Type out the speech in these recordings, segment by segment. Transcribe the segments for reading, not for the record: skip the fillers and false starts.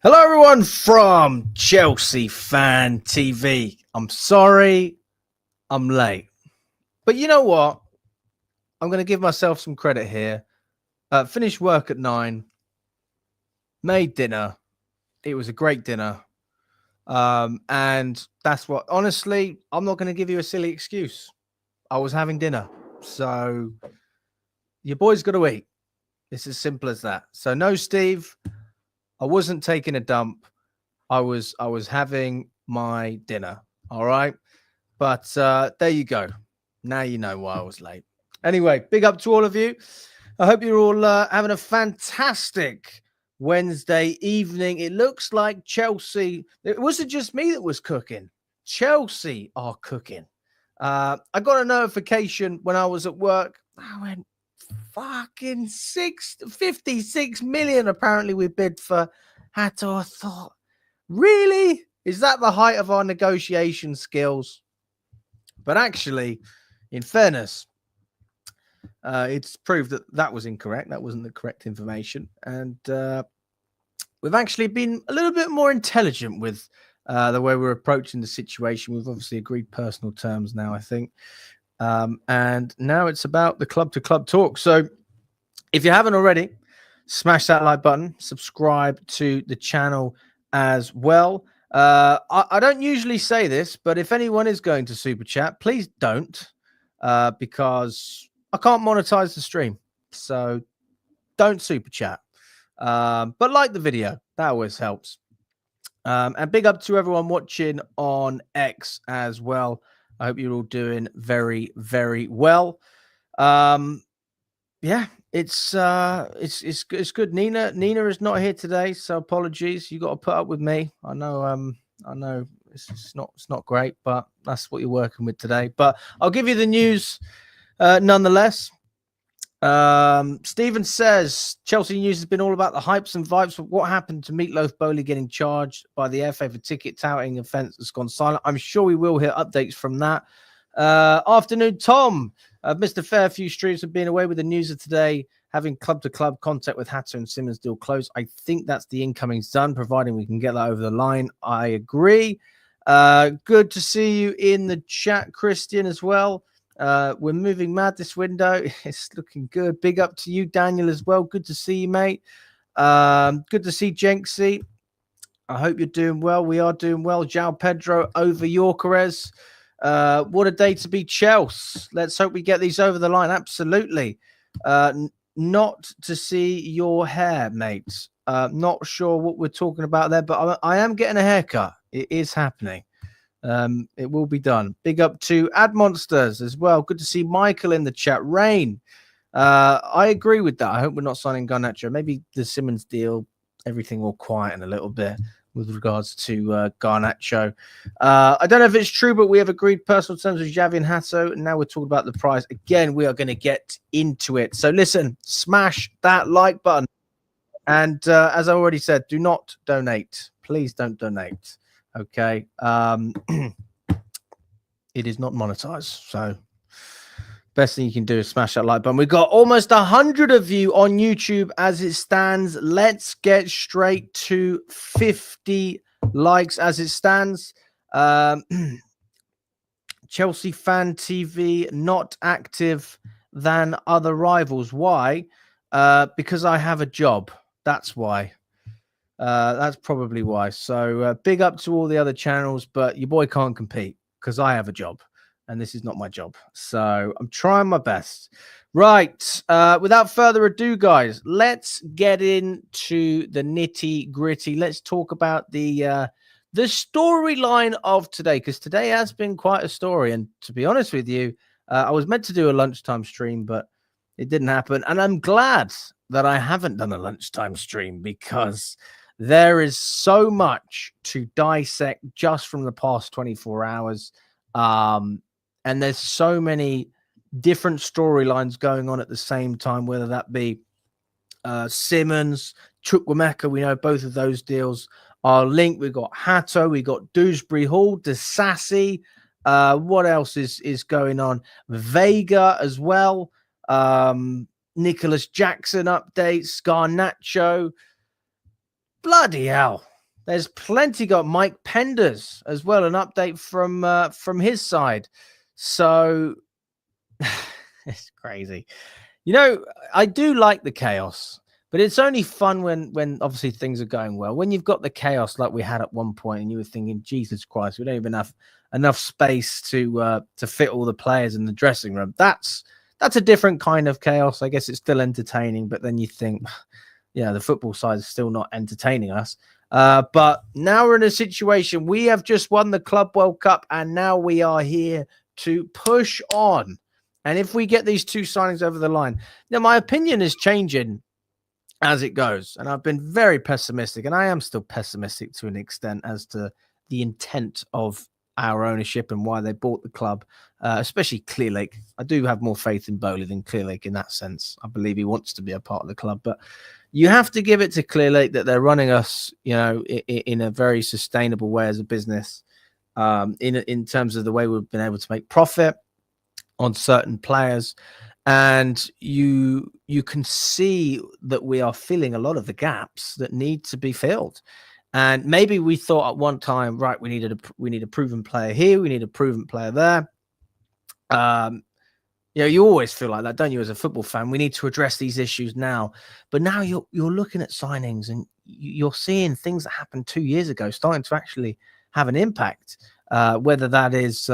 Hello, everyone from Chelsea Fan TV. I'm sorry I'm late. But you know what? I'm going to give myself some credit here. Finished work at 9, made dinner. It was a great dinner. And that's what, honestly, I'm not going to give you a silly excuse. I was having dinner. So your boy's got to eat. It's as simple as that. So no, Steve, I wasn't taking a dump. I was having my dinner. All right. But there you go. Now you know why I was late. Anyway, big up to all of you. I hope you're all having a fantastic Wednesday evening. It looks like Chelsea. It wasn't just me that was cooking. Chelsea are cooking. I got a notification when I was at work. I went, fucking 56 million. Apparently, we bid for Hato. I thought, really? Is that the height of our negotiation skills? But actually, in fairness, it's proved that that was incorrect. That wasn't the correct information. And we've actually been a little bit more intelligent with the way we're approaching the situation. We've obviously agreed personal terms now, I think. And now it's about the club-to-club talk. So if you haven't already, smash that like button. Subscribe to the channel as well. I don't usually say this, but if anyone is going to super chat, please don't, because I can't monetize the stream. So don't super chat. But like the video, that always helps. And big up to everyone watching on X as well. I hope you're all doing very, very well. Yeah, it's good. Nina is not here today, so apologies. You got to put up with me. I know it's not great, but that's what you're working with today. But I'll give you the news nonetheless. Stephen says Chelsea news has been all about the hypes and vibes. But what happened to Meatloaf Bowley getting charged by the FA for ticket touting offence has gone silent. I'm sure we will hear updates from that. Afternoon, Tom. I've missed a fair few streams of being away with the news of today, having club-to-club contact with Hato and Simons deal closed. I think that's the incoming's done, providing we can get that over the line. I agree. Good to see you in the chat, Christian, as well. We're moving mad this window. It's looking good. Big up to you, Daniel, as well. Good to see you, mate. Good to see Jenksy. I hope you're doing well. We are doing well. João Pedro over Yorkeres. What a day to be Chelsea. Let's hope we get these over the line. Absolutely. Not to see your hair, mate. Not sure what we're talking about there, but I am getting a haircut. It is happening. It will be done. Big up to Ad Monsters as well. Good to see Michael in the chat. Rain. I agree with that. I hope we're not signing Garnacho. Maybe the Simons deal, everything will quieten a little bit with regards to Garnacho. I don't know if it's true, but we have agreed personal terms with Xavi and Hato. And now we're talking about the price. Again, we are going to get into it. So listen, smash that like button. And as I already said, do not donate. Please don't donate. Okay. It is not monetized. So best thing you can do is smash that like button. We've got almost 100 of you on YouTube as it stands. Let's get straight to 50 likes as it stands. Chelsea Fan TV not active than other rivals. Why? Because I have a job. That's why. That's probably why. So big up to all the other channels, but your boy can't compete because I have a job. And this is not my job. So I'm trying my best. Right. Without further ado, guys, let's get into the nitty gritty. Let's talk about the storyline of today, because today has been quite a story. And to be honest with you, I was meant to do a lunchtime stream, but it didn't happen. And I'm glad that I haven't done a lunchtime stream, because there is so much to dissect just from the past 24 hours. And there's so many different storylines going on at the same time, whether that be Simons, Chukwuemeka. We know both of those deals are linked. We've got Hato, we got Dewsbury Hall, Disasi. What else is going on? Vega as well. Nicholas Jackson updates, Garnacho. Bloody hell. There's plenty got Mike Penders as well, an update from his side. So it's crazy. You know, I do like the chaos, but it's only fun when obviously things are going well. When you've got the chaos like we had at one point, and you were thinking, Jesus Christ, we don't even have enough space to fit all the players in the dressing room. That's a different kind of chaos. I guess it's still entertaining, but then you think, yeah, the football side is still not entertaining us. But now we're in a situation. We have just won the Club World Cup, and now we are here to push on. And if we get these two signings over the line, now my opinion is changing as it goes. And I've been very pessimistic, and I am still pessimistic to an extent as to the intent of our ownership and why they bought the club, especially Clearlake. I do have more faith in Bowley than Clearlake in that sense. I believe he wants to be a part of the club, but you have to give it to Clearlake that they're running us, you know, in a very sustainable way as a business, in terms of the way we've been able to make profit on certain players. And you can see that we are filling a lot of the gaps that need to be filled. And maybe we thought at one time, right, we need a proven player here, we need a proven player there. You know, you always feel like that, don't you, as a football fan? We need to address these issues now. But now you're looking at signings, and you're seeing things that happened 2 years ago starting to actually have an impact. Whether that is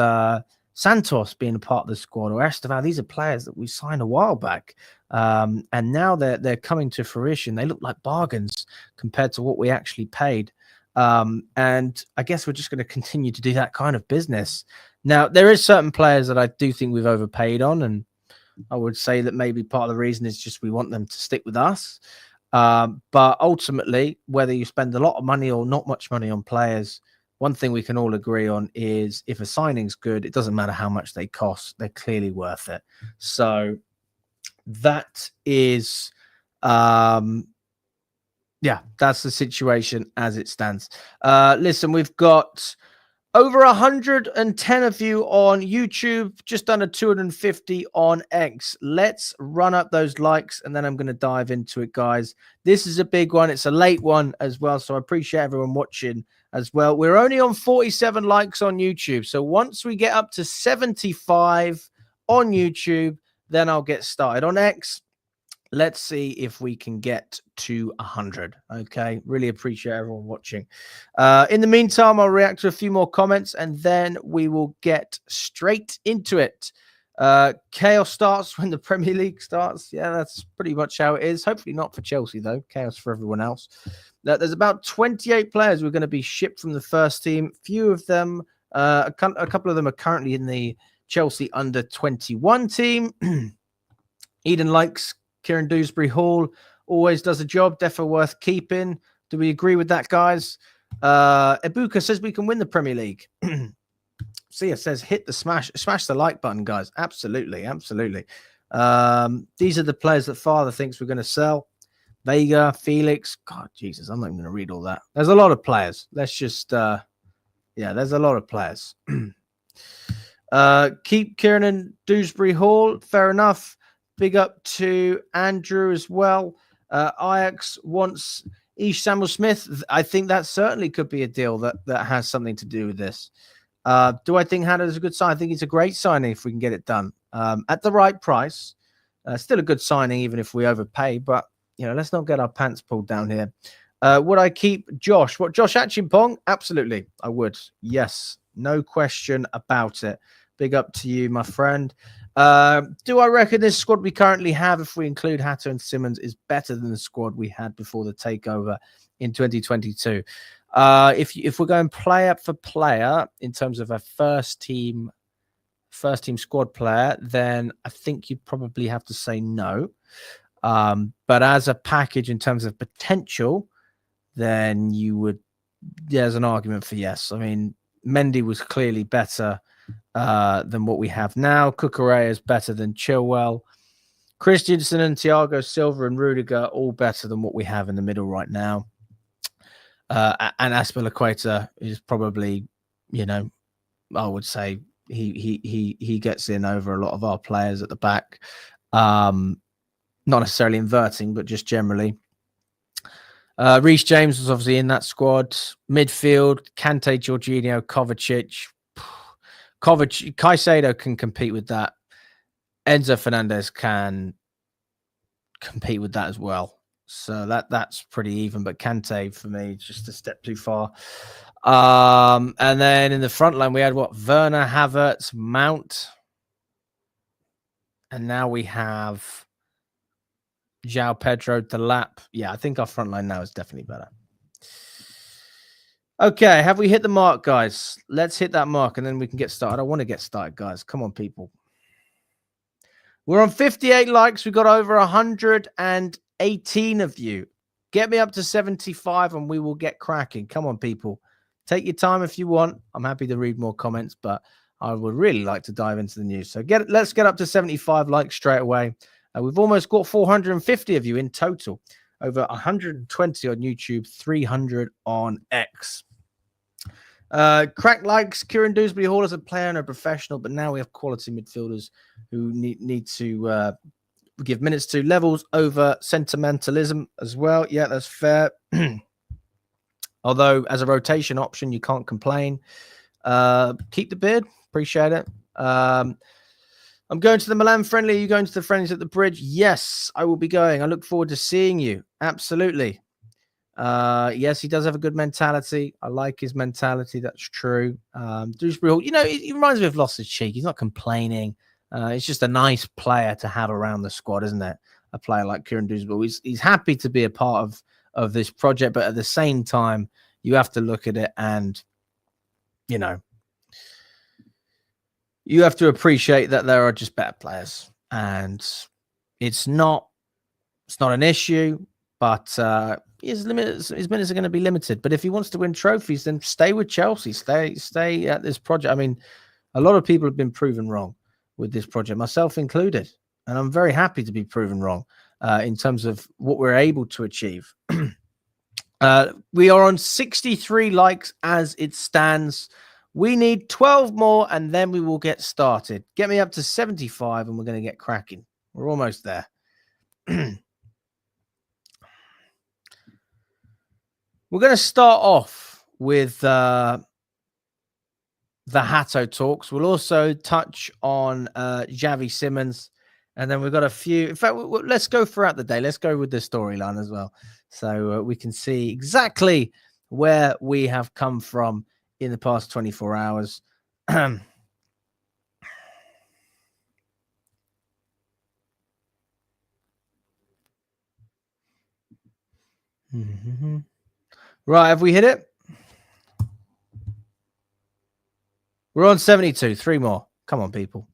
Santos being a part of the squad, or Esteval. These are players that we signed a while back, and now they're coming to fruition. They look like bargains compared to what we actually paid. And I guess we're just going to continue to do that kind of business. Now, there is certain players that I do think we've overpaid on, and I would say that maybe part of the reason is just we want them to stick with us. But ultimately, whether you spend a lot of money or not much money on players, one thing we can all agree on is if a signing's good, it doesn't matter how much they cost. They're clearly worth it. So that is, yeah, that's the situation as it stands. Listen, we've got over 110 of you on YouTube, just under 250 on X. Let's run up those likes, and then I'm going to dive into it, guys. This is a big one. It's a late one as well, so I appreciate everyone watching as well. We're only on 47 likes on YouTube, so once we get up to 75 on YouTube, then I'll get started. On X, let's see if we can get to 100. Okay, really appreciate everyone watching. In the meantime, I'll react to a few more comments, and then we will get straight into it. Chaos starts when the Premier League starts. Yeah, that's pretty much how it is. Hopefully not for Chelsea, though. Chaos for everyone else. There's about 28 players who are going to be shipped from the first team. Few of them, a couple of them are currently in the Chelsea under-21 team. Eden likes Kieran Dewsbury Hall, always does a job. Defo worth keeping. Do we agree with that, guys? Ibuka says we can win the Premier League. Sia says hit the smash the like button, guys. Absolutely. These are the players that Father thinks we're going to sell. Vega, Felix. God, Jesus, I'm not even going to read all that. There's a lot of players. Let's just, yeah, there's a lot of players. Keep Kieran and Dewsbury Hall. Fair enough. Big up to Andrew as well. Ajax wants Ish Samuel Smith. I think that certainly could be a deal that has something to do with this. Do I think Hato is a good sign? I think it's a great signing if we can get it done at the right price. Still a good signing even if we overpay, but you know, let's not get our pants pulled down here. Would I keep Josh? What, Josh Achimpong? Absolutely, I would. Yes, no question about it. Big up to you, my friend. Do I reckon this squad we currently have, if we include Hato and Simons, is better than the squad we had before the takeover in 2022? If we're going player for player in terms of a first team squad player, then I think you'd probably have to say no. But as a package in terms of potential, then there's an argument for yes. I mean, Mendy was clearly better than what we have now. Cucurella is better than Chilwell. Christensen and Thiago Silva and Rudiger all better than what we have in the middle right now. And Azpilicueta is probably, you know, I would say he gets in over a lot of our players at the back. Not necessarily inverting, but just generally. Reece James was obviously in that squad. Midfield, Kante, Jorginho, Kovacic. Caicedo can compete with that. Enzo Fernandez can compete with that as well. So that's pretty even. But Kante, for me, just a step too far. And then in the front line, we had Werner, Havertz, Mount. And now we have João Pedro, Delap. Yeah, I think our front line now is definitely better. Okay, have we hit the mark, guys? Let's hit that mark, and then we can get started. I want to get started, guys. Come on, people. We're on 58 likes. We got over 118 of you. Get me up to 75, and we will get cracking. Come on, people. Take your time if you want. I'm happy to read more comments, but I would really like to dive into the news. So let's get up to 75 likes straight away. We've almost got 450 of you in total. Over 120 on YouTube, 300 on X. Crack likes Kieran Dewsbury Hall as a player and a professional, but now we have quality midfielders who need to give minutes to. Levels over sentimentalism as well. Yeah, that's fair. Although as a rotation option, you can't complain. Keep the beard. Appreciate it. I'm going to the Milan friendly. Are you going to the friendlies at the bridge? Yes, I will be going. I look forward to seeing you. Absolutely. Yes, he does have a good mentality. I like his mentality. That's true. Dewsbury Hall, he reminds me of Lost His Cheek. He's not complaining. It's just a nice player to have around the squad, isn't it? A player like Kieran Dewsbury. He's happy to be a part of this project, but at the same time, you have to look at it and, you have to appreciate that there are just better players, and it's not an issue, but his minutes are going to be limited. But if he wants to win trophies, then stay with Chelsea. Stay at this project. I mean, a lot of people have been proven wrong with this project, myself included, and I'm very happy to be proven wrong in terms of what we're able to achieve. We are on 63 likes as it stands. We need 12 more, and then we will get started. Get me up to 75, and we're going to get cracking. We're almost there. We're going to start off with the Hato talks. We'll also touch on Xavi Simons, and then we've got a few. In fact, let's go throughout the day. Let's go with the storyline as well, so we can see exactly where we have come from in the past 24 hours. Right, have we hit it? We're on 72. 3 more. Come on, people.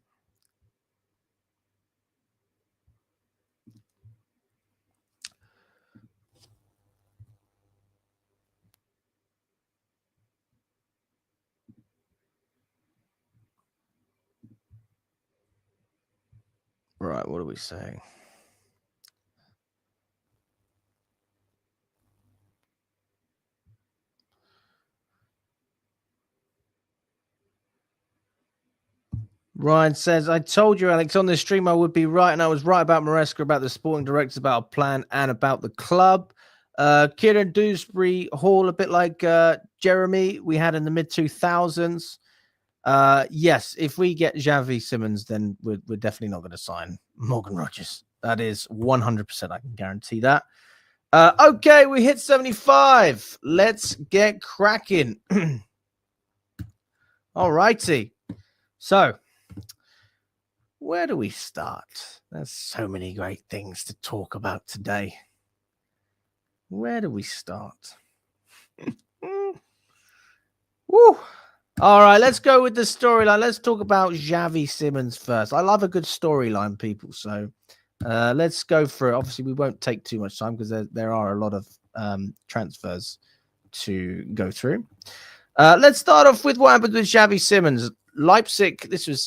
Right, what are we saying? Ryan says, I told you, Alex, on this stream I would be right, and I was right about Maresca, about the sporting directors, about a plan, and about the club. Kieran Dewsbury Hall, a bit like Jeremy we had in the mid-2000s. Yes, if we get Xavi Simons, then we're definitely not going to sign Morgan Rogers. That is 100%. I can guarantee that. Okay, we hit 75. Let's get cracking. All righty. So, where do we start? There's so many great things to talk about today. Where do we start? Woo. All right, let's go with the storyline. Let's talk about Xavi Simons first. I love a good storyline, people. So let's go for it. Obviously, we won't take too much time because there are a lot of transfers to go through. Let's start off with what happened with Xavi Simons. Leipzig, this was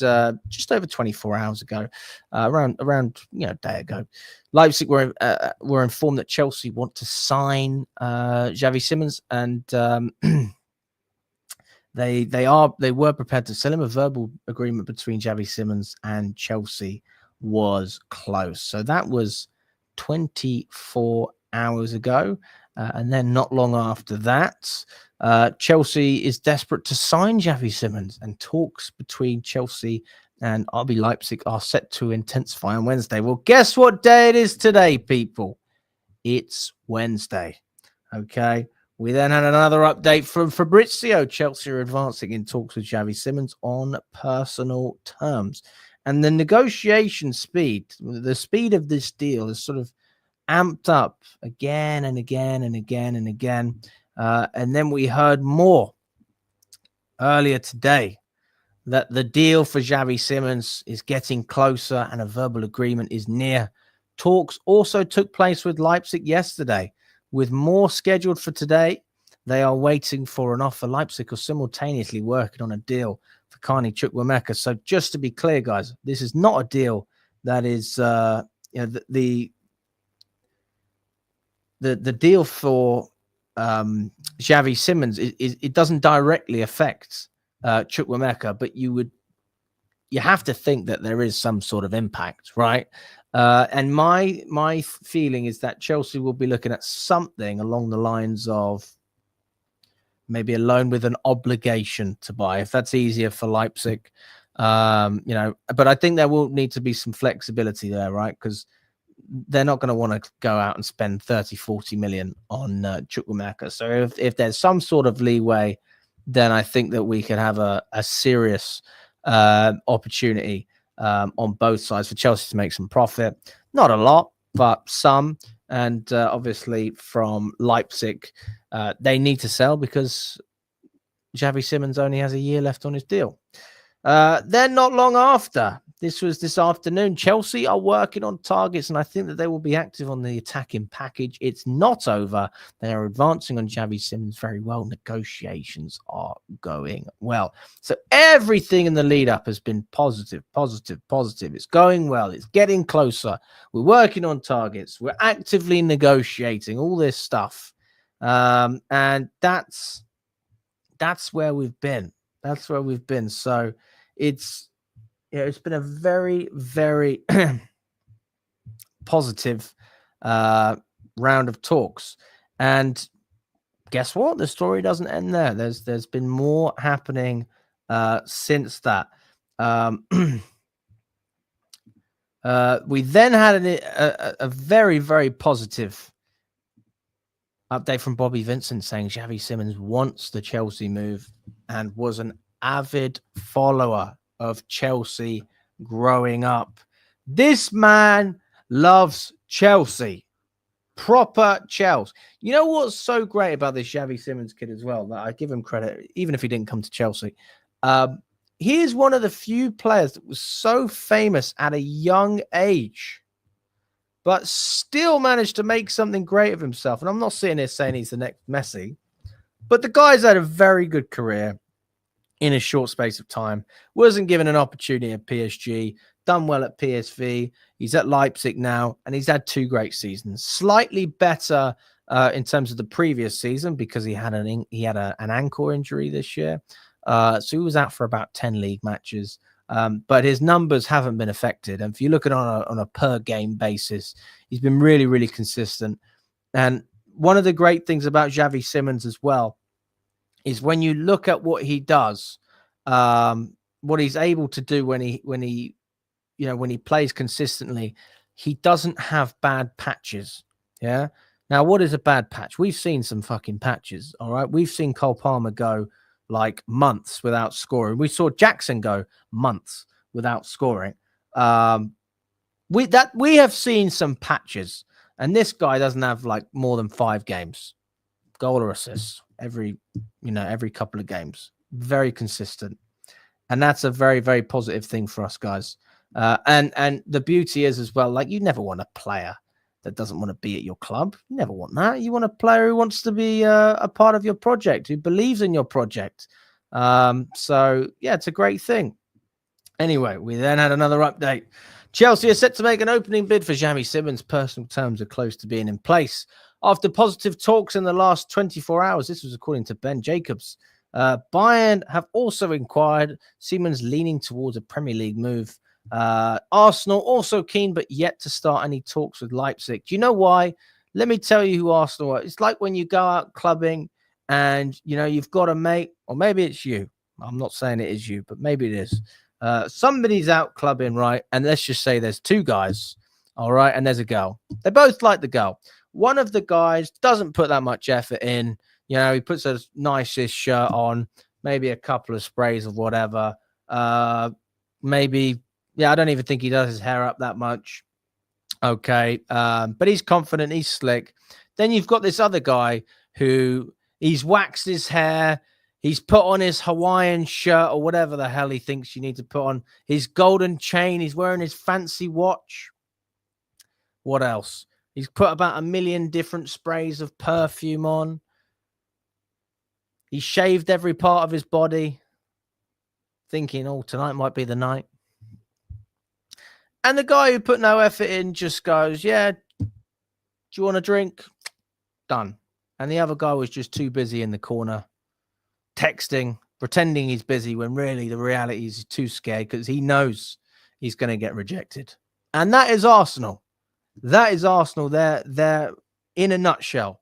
just over 24 hours ago, around a day ago. Leipzig were informed that Chelsea want to sign Xavi Simons, and they were prepared to sell him. A verbal agreement between Xavi Simons and Chelsea was close. So that was 24 hours ago. And then not long after that, Chelsea is desperate to sign Xavi Simons, and talks between Chelsea and RB Leipzig are set to intensify on Wednesday. Well, guess what day it is today, people? It's Wednesday. Okay. We then had another update from Fabrizio. Chelsea are advancing in talks with Xavi Simons on personal terms. And the negotiation speed, the speed of this deal is sort of amped up again and again and again and again. And then we heard more earlier today that the deal for Xavi Simons is getting closer and a verbal agreement is near. Talks also took place with Leipzig yesterday, with more scheduled for today. They are waiting for an offer. Leipzig are simultaneously working on a deal for Carney Chukwuemeka. So just to be clear, guys, this is not a deal that is the deal for Xavi Simons. It doesn't directly affect Chukwuemeka, but you have to think that there is some sort of impact, right? And my feeling is that Chelsea will be looking at something along the lines of maybe a loan with an obligation to buy, if that's easier for Leipzig. But I think there will need to be some flexibility there, right? Because they're not going to want to go out and spend 30-40 million on Chukwuemeka. So if there's some sort of leeway, then I think that we could have a serious opportunity on both sides for Chelsea to make some profit. Not a lot, but some. And obviously from Leipzig, they need to sell because Xavi Simons only has a year left on his deal. Then not long after, this was this afternoon, Chelsea are working on targets, and I think that they will be active on the attacking package. It's not over. They are advancing on Xavi Simons very well. Negotiations are going well. So everything in the lead up has been positive. It's going well. It's getting closer. We're working on targets. We're actively negotiating all this stuff. And that's where we've been. That's where we've been. So it's been a very, very positive round of talks. And guess what? The story doesn't end there. There's been more happening since that. We then had a very, very positive update from Bobby Vincent saying Xavi Simons wants the Chelsea move and was an avid follower of Chelsea growing up. This man loves Chelsea. Proper Chelsea. You know what's so great about this Xavi Simons kid as well, that I give him credit, even if he didn't come to Chelsea. He is one of the few players that was so famous at a young age, but still managed to make something great of himself. And I'm not sitting here saying he's the next Messi, but the guy's had a very good career in a short space of time. Wasn't given an opportunity at PSG, done well at PSV. He's at Leipzig now, and he's had 2 great seasons. Slightly better in terms of the previous season because he had an ankle injury this year. So he was out for about 10 league matches. But his numbers haven't been affected. And if you look at it on a per game basis, he's been really, really consistent. And one of the great things about Xavi Simons as well is when you look at what he does, what he's able to do when he plays consistently, he doesn't have bad patches. Yeah. Now, what is a bad patch? We've seen some fucking patches. All right. We've seen Cole Palmer go like months without scoring. We saw Jackson go months without scoring. We have seen some patches, and this guy doesn't have like more than 5 games, goal or assist every couple of games. Very consistent, and that's a very, very positive thing for us guys. And the beauty is as well, like, you never want a player that doesn't want to be at your club. You never want that. You want a player who wants to be a part of your project, who believes in your project. So, yeah, it's a great thing. Anyway, we then had another update. Chelsea are set to make an opening bid for Xavi Simons. Personal terms are close to being in place. After positive talks in the last 24 hours, this was according to Ben Jacobs, Bayern have also inquired. Simons leaning towards a Premier League move. Arsenal also keen, but yet to start any talks with Leipzig. Do you know why? Let me tell you who Arsenal are. It's like when you go out clubbing and, you've got a mate, or maybe it's you. I'm not saying it is you, but maybe it is. Somebody's out clubbing, right? And let's just say there's two guys, all right? And there's a girl. They both like the girl. One of the guys doesn't put that much effort in. He puts a nicest shirt on, maybe a couple of sprays of whatever. Maybe, I don't even think he does his hair up that much. Okay. But he's confident, he's slick. Then you've got this other guy who he's waxed his hair. He's put on his Hawaiian shirt or whatever the hell he thinks you need to put on. His golden chain. He's wearing his fancy watch. What else? He's put about 1 million different sprays of perfume on. He shaved every part of his body, thinking, oh, tonight might be the night. And the guy who put no effort in just goes, yeah, do you want a drink? Done. And the other guy was just too busy in the corner, texting, pretending he's busy when really the reality is he's too scared because he knows he's going to get rejected. And that is Arsenal. That is Arsenal. They're in a nutshell.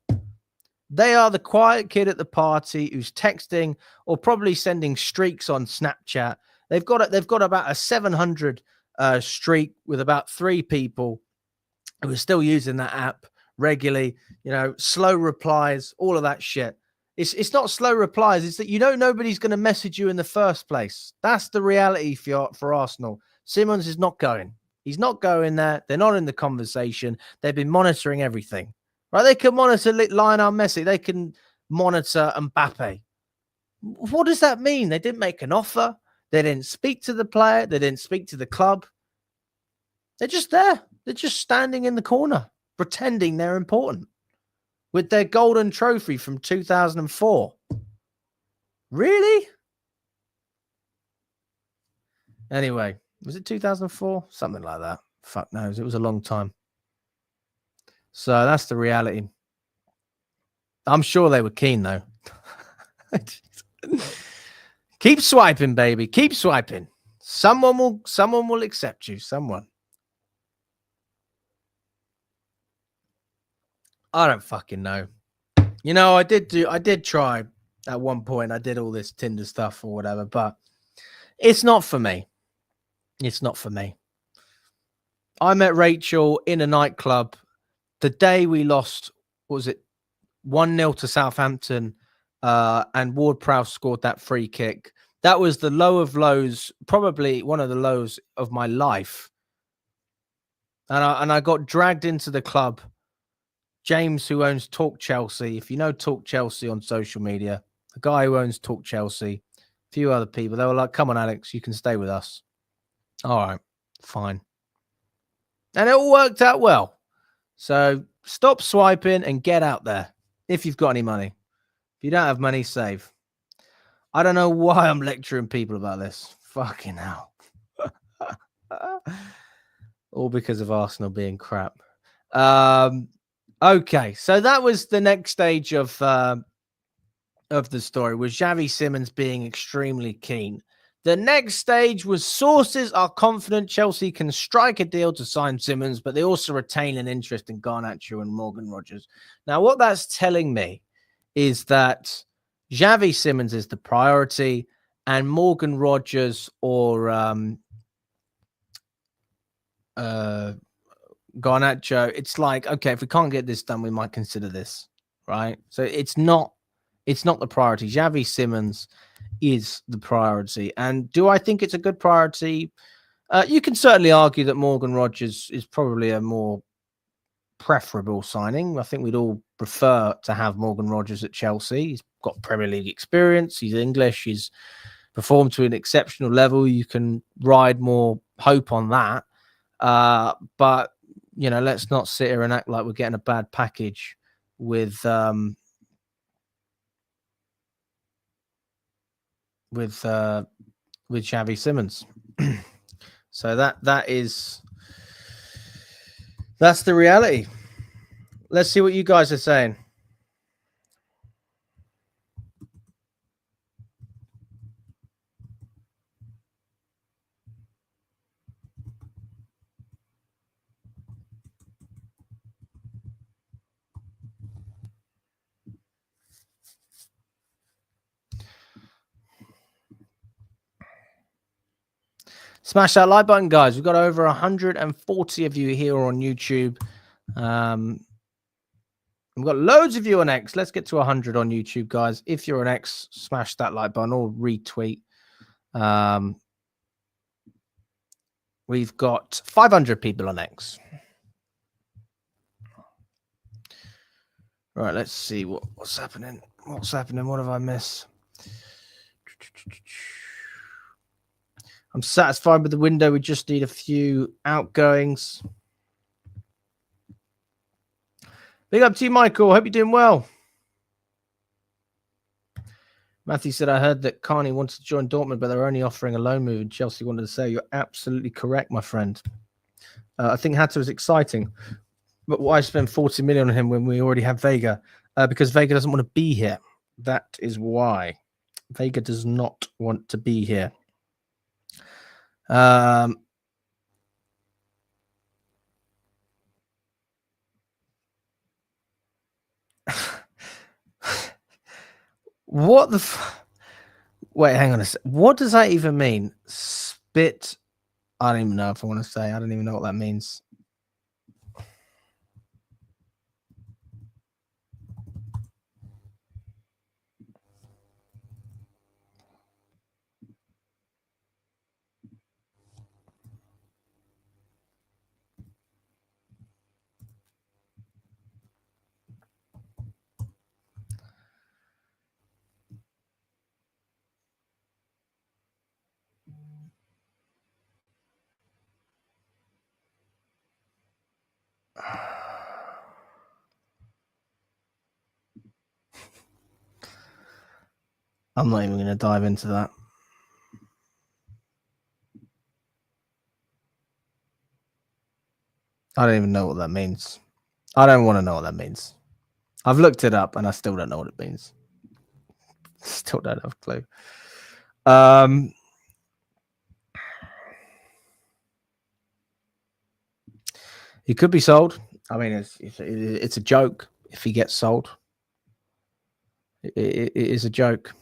They are the quiet kid at the party who's texting or probably sending streaks on Snapchat. They've got about a 700 streak with about 3 people who are still using that app regularly. Slow replies, all of that shit. It's not slow replies. It's that nobody's going to message you in the first place. That's the reality for Arsenal. Simons is not going. He's not going there. They're not in the conversation. They've been monitoring everything. Right? They can monitor Lionel Messi. They can monitor Mbappe. What does that mean? They didn't make an offer. They didn't speak to the player. They didn't speak to the club. They're just there. They're just standing in the corner, pretending they're important with their golden trophy from 2004. Really? Anyway, was it 2004? Something like that. Fuck knows. It was a long time. So that's the reality. I'm sure they were keen, though. Keep swiping, baby. Keep swiping. Someone will accept you. Someone. I don't fucking know. I did try at one point. I did all this Tinder stuff or whatever, but it's not for me. It's not for me. I met Rachel in a nightclub the day we lost, what was it, 1-0 to Southampton, and Ward-Prowse scored that free kick. That was the low of lows, probably one of the lows of my life. And I got dragged into the club. James, who owns Talk Chelsea, if you know Talk Chelsea on social media, the guy who owns Talk Chelsea, a few other people, they were like, come on, Alex, you can stay with us. All right, fine. And it all worked out well. So stop swiping and get out there if you've got any money. If you don't have money, save. I don't know why I'm lecturing people about this. Fucking hell. All because of Arsenal being crap. Okay, so that was the next stage of the story, was Xavi Simons being extremely keen. The next stage was sources are confident Chelsea can strike a deal to sign Simons, but they also retain an interest in Garnacho and Morgan Rogers. Now, what that's telling me is that Xavi Simons is the priority, and Morgan Rogers or Garnacho, it's like, okay, if we can't get this done, we might consider this, right? So it's not the priority. Xavi Simons is the priority. And do I think it's a good priority? You can certainly argue that Morgan Rogers is probably a more preferable signing. I think we'd all prefer to have Morgan Rogers at Chelsea. He's got Premier League experience. He's English. He's performed to an exceptional level. You can ride more hope on that. But, let's not sit here and act like we're getting a bad package with Xavi Simons. So that's the reality. Let's see what you guys are saying. Smash that like button, guys. We've got over 140 of you here on YouTube. We've got loads of you on X. Let's get to 100 on YouTube, guys. If you're on X, smash that like button or retweet. We've got 500 people on X. Right, let's see what's happening. What's happening? What have I missed? I'm satisfied with the window. We just need a few outgoings. Big up to you, Michael. Hope you're doing well. Matthew said, I heard that Carney wanted to join Dortmund, but they're only offering a loan move, and Chelsea wanted to say, you're absolutely correct, my friend. I think Hato is exciting, but why spend 40 million on him when we already have Vega? Because Vega doesn't want to be here. That is why. Vega does not want to be here. What the wait, hang on a sec. What does that even mean? Spit. I don't even know if I want to say. I don't even know what that means. I'm not even going to dive into that. I don't even know what that means. I don't want to know what that means. I've looked it up and I still don't know what it means. Still don't have a clue. He could be sold. I mean, it's a joke if he gets sold. It is a joke.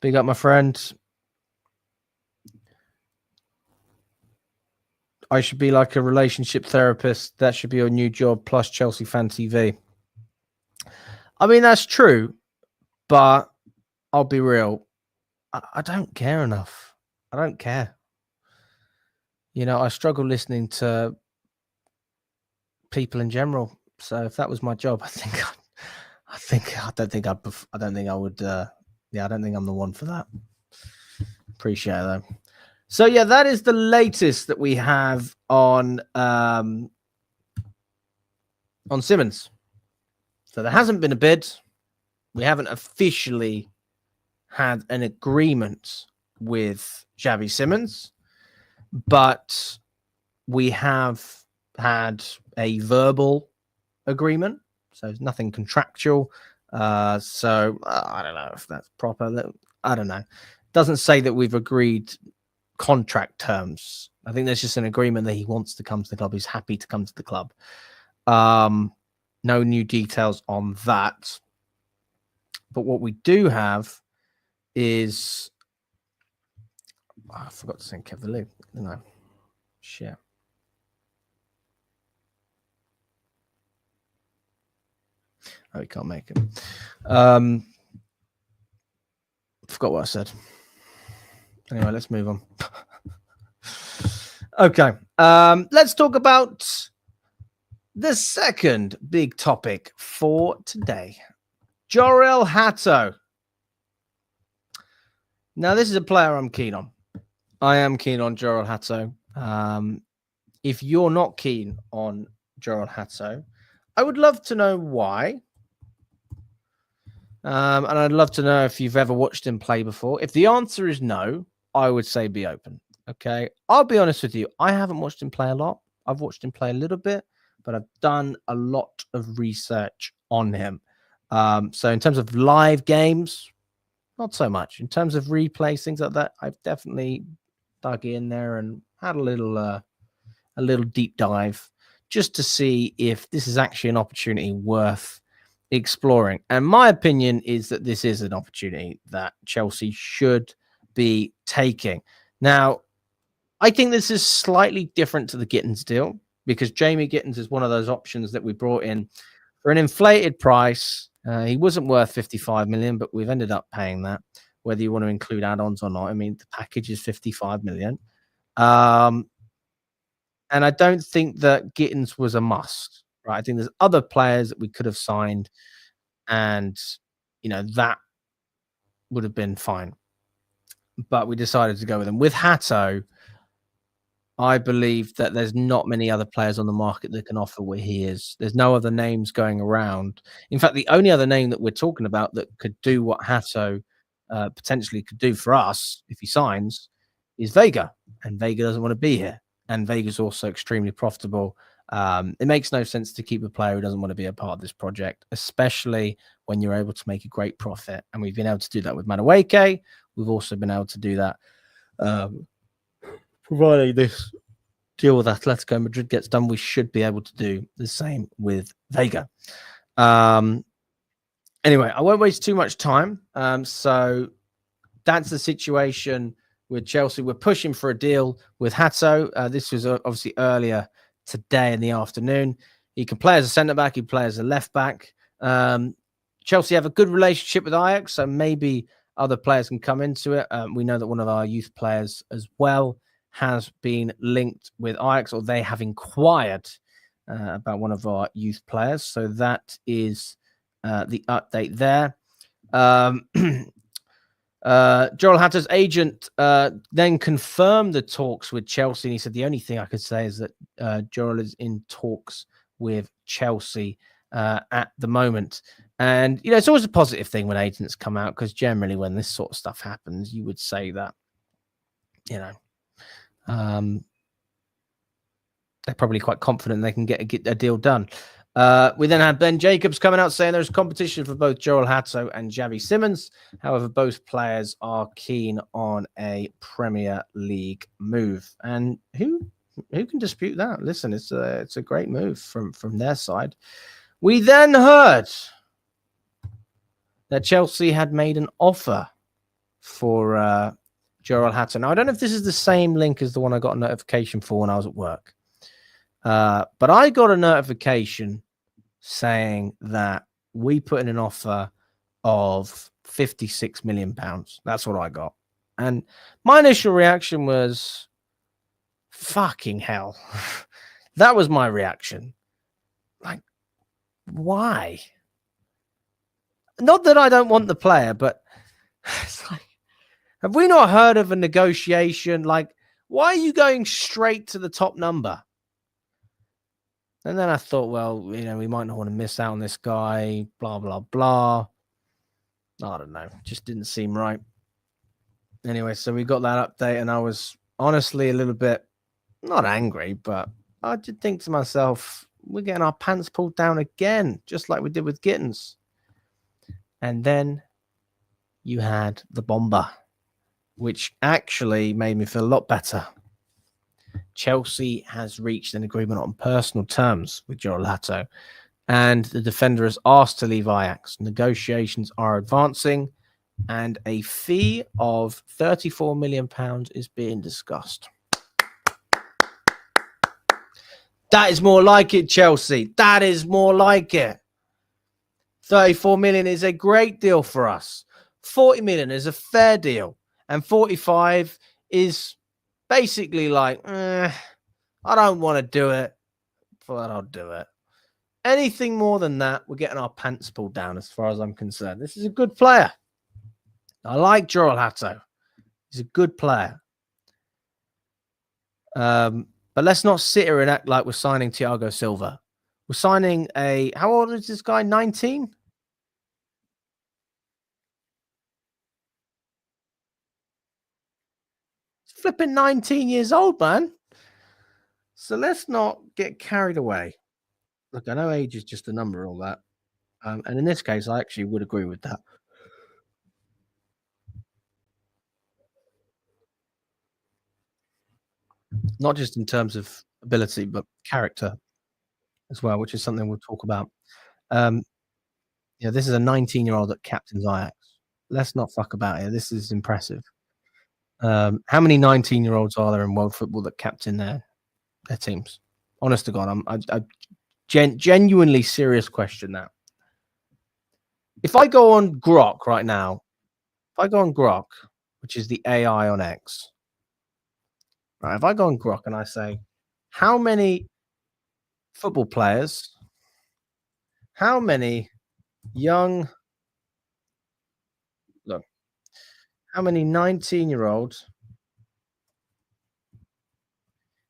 Big up, my friend. I should be like a relationship therapist. That should be your new job, plus Chelsea Fan TV. I mean, that's true, but I'll be real. I don't care enough. I don't care. You know, I struggle listening to people in general. So if that was my job, I don't think I would. Yeah, I don't think I'm the one for that. Appreciate it, though. So yeah, that is the latest that we have on Simons. So there hasn't been a bid. We haven't officially had an agreement with Xavi Simons, but we have had a verbal agreement. So there's nothing contractual. So I don't know if that's proper. I don't know. Doesn't say that we've agreed contract terms. I think there's just an agreement that he wants to come to the club. He's happy to come to the club. No new details on that. But what we do have is... I forgot to send Kev the link, didn't I? Share. Oh, we can't make it. Forgot what I said. Anyway, let's move on. Okay. Let's talk about the second big topic for today. Jorrel Hato. Now, this is a player I'm keen on. I am keen on Jorrel Hato. If you're not keen on Jorrel Hato, I would love to know why. And I'd love to know if you've ever watched him play before. If the answer is no, I would say be open. Okay. I'll be honest with you. I haven't watched him play a lot. I've watched him play a little bit, but I've done a lot of research on him. So in terms of live games, not so much. In terms of replays, things like that, I've definitely dug in there and had a little deep dive just to see if this is actually an opportunity worth exploring. And my opinion is that this is an opportunity that Chelsea should be taking. Now, I think this is slightly different to the Gittins deal because Jamie Gittins is one of those options that we brought in for an inflated price. He wasn't worth 55 million, but we've ended up paying that, whether you want to include add-ons or not. I mean, the package is 55 million. And I don't think that Gittins was a must, right? I think there's other players that we could have signed, and that would have been fine. But we decided to go with him. With Hato, I believe that there's not many other players on the market that can offer what he is. There's no other names going around. In fact, the only other name that we're talking about that could do what Hato potentially could do for us if he signs is Vega, and Vega doesn't want to be here. And Vega's also extremely profitable. It makes no sense to keep a player who doesn't want to be a part of this project, especially when you're able to make a great profit. And we've been able to do that with Madueke. We've also been able to do that. Providing this deal with Atletico Madrid gets done, we should be able to do the same with Vega. Anyway, I won't waste too much time. So that's the situation with Chelsea. We're pushing for a deal with Hato. This was obviously earlier today in the afternoon. He can play as a centre-back. He can play as a left-back. Chelsea have a good relationship with Ajax, so maybe other players can come into it. We know that one of our youth players as well has been linked with Ajax, or they have inquired about one of our youth players. So that is the update there. Jorrel Hato's agent then confirmed the talks with Chelsea, and he said the only thing I could say is that Jorrel is in talks with Chelsea at the moment. And it's always a positive thing when agents come out, because generally when this sort of stuff happens, you would say that they're probably quite confident they can get a deal done. We then had Ben Jacobs coming out saying there's competition for both Jorrel Hato and Xavi Simons. However, both players are keen on a Premier League move. And who can dispute that? Listen, it's a great move from their side. We then heard that Chelsea had made an offer for Jorrel Hato. Now, I don't know if this is the same link as the one I got a notification for when I was at work. But I got a notification saying that we put in an offer of £56 million. That's what I got. And my initial reaction was, fucking hell. That was my reaction. Like, why? Not that I don't want the player, but it's like, have we not heard of a negotiation? Like, why are you going straight to the top number? And then I thought, well, we might not want to miss out on this guy, blah, blah, blah. I don't know. Just didn't seem right. Anyway, so we got that update, and I was honestly a little bit, not angry, but I did think to myself, we're getting our pants pulled down again, just like we did with Gittins. And then you had the bomber, which actually made me feel a lot better. Chelsea has reached an agreement on personal terms with Jorrel Hato, and the defender is asked to leave Ajax. Negotiations are advancing, and a fee of £34 million is being discussed. That is more like it, Chelsea. That is more like it. 34 million is a great deal for us. 40 million is a fair deal. And 45 is basically like, I don't want to do it, but I'll do it. Anything more than that, we're getting our pants pulled down as far as I'm concerned. This is a good player. I like Jorrel Hato. He's a good player. But let's not sit here and act like we're signing Thiago Silva. We're signing how old is this guy? 19? He's flipping 19 years old, man. So let's not get carried away. Look, I know age is just a number, all that. And in this case, I actually would agree with that. Not just in terms of ability, but character as well, which is something we'll talk about. This is a 19-year-old that captains Ajax. Let's not fuck about here. This is impressive. How many 19-year-olds are there in world football that captain their teams? Honest to God, I genuinely serious question that. If I go on Grok right now, which is the AI on X, right? If I go on Grok and I say, how many football players, how many young, look, how many 19-year-olds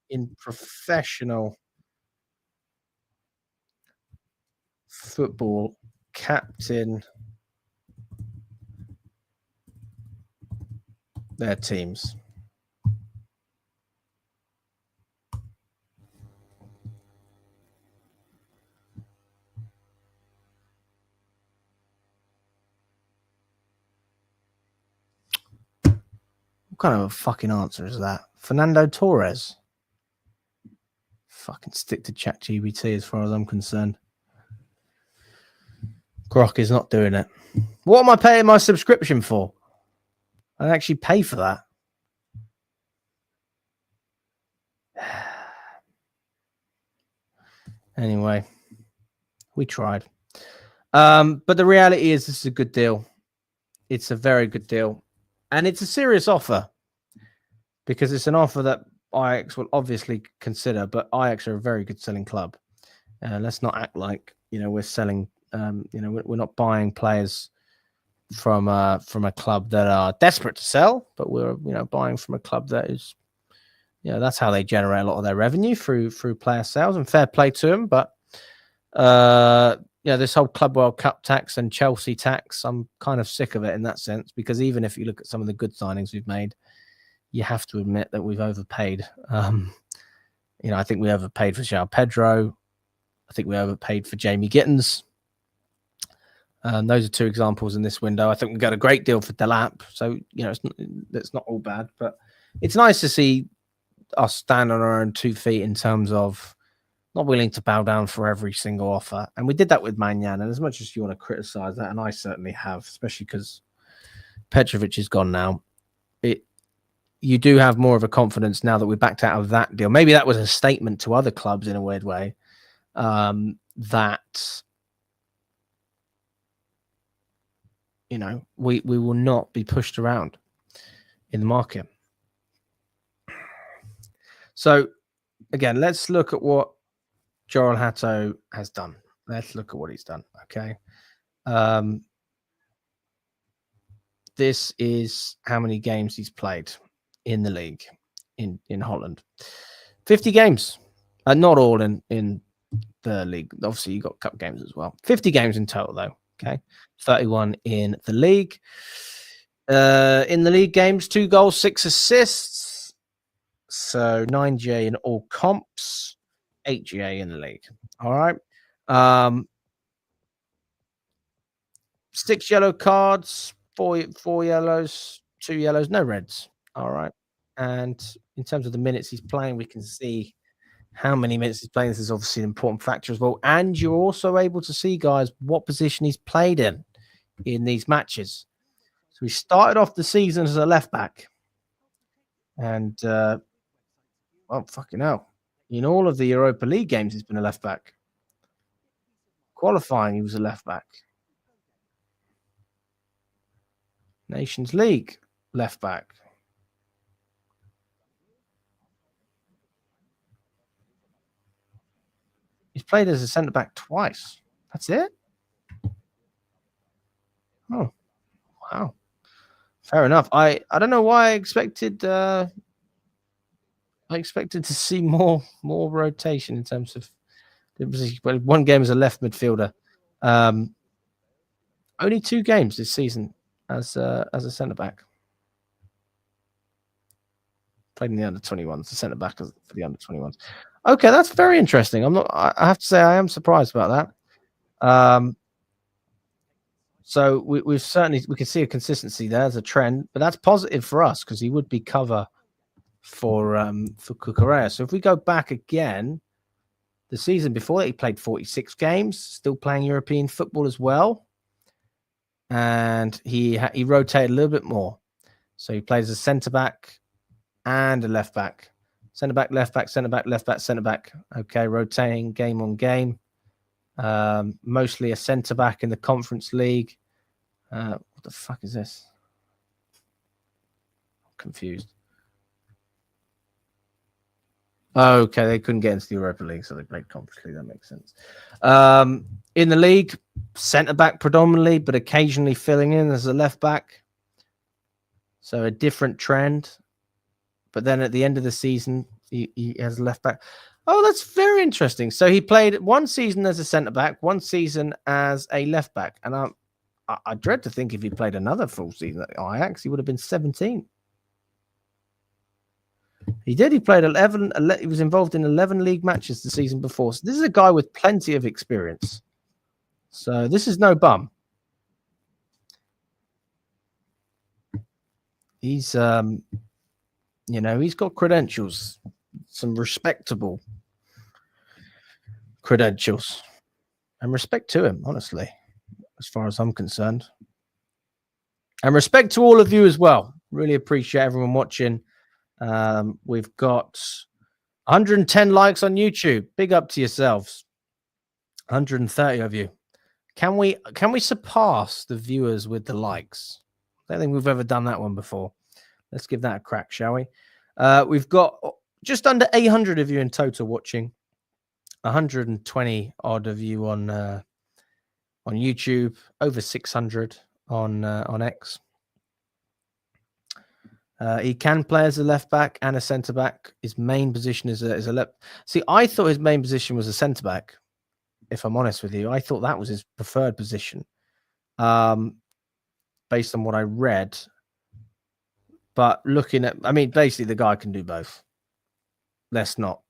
in professional football captain their teams? What kind of a fucking answer is that? Fernando Torres? Fucking stick to ChatGPT as far as I'm concerned. Grok is not doing it. What am I paying my subscription for? I actually pay for that. Anyway, we tried. But the reality is this is a good deal. It's a very good deal. And it's a serious offer because it's an offer that Ajax will obviously consider, but Ajax are a very good selling club. Let's not act like, we're selling, we're not buying players from a club that are desperate to sell, but we're, buying from a club that is, that's how they generate a lot of their revenue through player sales, and fair play to them. But, this whole Club World Cup tax and Chelsea tax, I'm kind of sick of it in that sense, because even if you look at some of the good signings we've made, you have to admit that we've overpaid. I think we overpaid for João Pedro. I think we overpaid for Jamie Gittins. Those are two examples in this window. I think we got a great deal for Delap. So, it's not all bad, but it's nice to see us stand on our own 2 feet in terms of not willing to bow down for every single offer. And we did that with Manyan. And as much as you want to criticize that, and I certainly have, especially because Petrovic is gone now, you do have more of a confidence now that we backed out of that deal. Maybe that was a statement to other clubs in a weird way, that, we will not be pushed around in the market. So, again, let's look at what Jorrel Hato has done. Let's look at what he's done, okay? This is how many games he's played in the league in Holland. 50 games. Not all in the league. Obviously, you got cup games as well. 50 games in total, though, okay? 31 in the league. In the league games, 2 goals, 6 assists. So 9 GA in all comps, 8 GA in the league. All right. 6 yellow cards, 4 yellows, 2 yellows, no reds. All right. And in terms of the minutes he's playing, we can see how many minutes he's playing. This is obviously an important factor as well. And you're also able to see, guys, what position he's played in these matches. So he started off the season as a left back. And, fucking hell. In all of the Europa League games, he's been a left back. Qualifying, he was a left back. Nations League, left back. He's played as a centre back twice. That's it? Oh, wow. Fair enough. I don't know why I expected to see more rotation in terms of one game as a left midfielder. Only 2 games this season as a centre back. Played in the under 21s, the centre back for the under 21s. Okay, that's very interesting. I have to say I am surprised about that. So we can see a consistency there as a trend, but that's positive for us because he would be cover for Cucurella. So if we go back again, the season before that, he played 46 games, still playing European football as well, and he rotated a little bit more. So he plays a centre back and a left back. Centre back, left back, centre back, left back, centre back. Okay, rotating game on game. Mostly a centre back in the Conference League. What the fuck is this? I'm confused. Okay, they couldn't get into the Europa League, so they played Conference League. That makes sense. In the league, centre back predominantly, but occasionally filling in as a left back. So a different trend. But then at the end of the season, he has left back. Oh, that's very interesting. So he played one season as a centre back, one season as a left back, and I dread to think if he played another full season at Ajax, he would have been 17. He did. He played 11. He was involved in 11 league matches the season before. So this is a guy with plenty of experience. So this is no bum. He's, he's got credentials, some respectable credentials, and respect to him, honestly, as far as I'm concerned. And respect to all of you as well. Really appreciate everyone watching. We've got 110 likes on YouTube. Big up to yourselves. 130 of you. Can we surpass the viewers with the likes? I don't think we've ever done that one before. Let's give that a crack, shall we? We've got just under 800 of you in total watching. 120 odd of you on YouTube. Over 600 on X. He can play as a left back and a centre back. His main position is a left. See, I thought his main position was a centre back. If I'm honest with you, I thought that was his preferred position, based on what I read. But looking at, basically the guy can do both. Let's not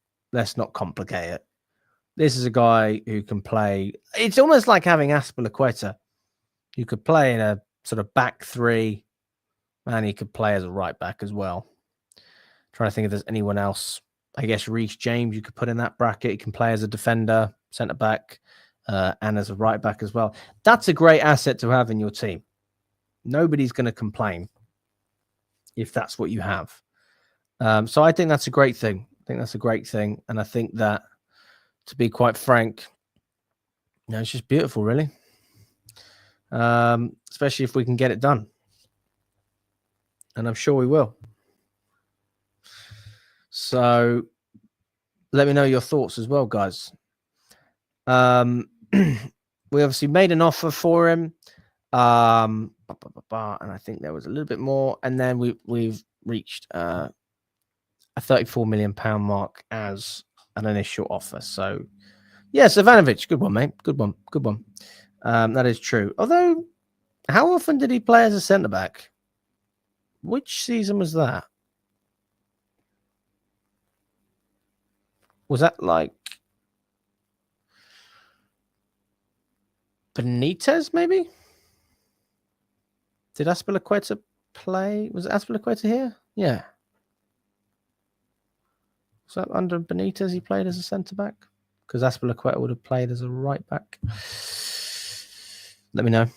complicate it. This is a guy who can play. It's almost like having Azpilicueta, who could play in a sort of back three. And he could play as a right back as well. Trying to think if there's anyone else. I guess Reece James you could put in that bracket. He can play as a defender, centre back, and as a right back as well. That's a great asset to have in your team. Nobody's going to complain if that's what you have. So I think that's a great thing. And I think that, to be quite frank, it's just beautiful, really. Especially if we can get it done. And I'm sure we will. So let me know your thoughts as well, guys. We obviously made an offer for him. And I think there was a little bit more. And then we've reached a £34 million mark as an initial offer. So, yeah, Ivanovic, good one, mate. Good one. That is true. Although, how often did he play as a centre-back? Which season was that? Was that like Benitez, maybe? Did Azpilicueta play? Was Azpilicueta here? Yeah. Was that under Benitez he played as a centre-back? Because Azpilicueta would have played as a right-back. Let me know.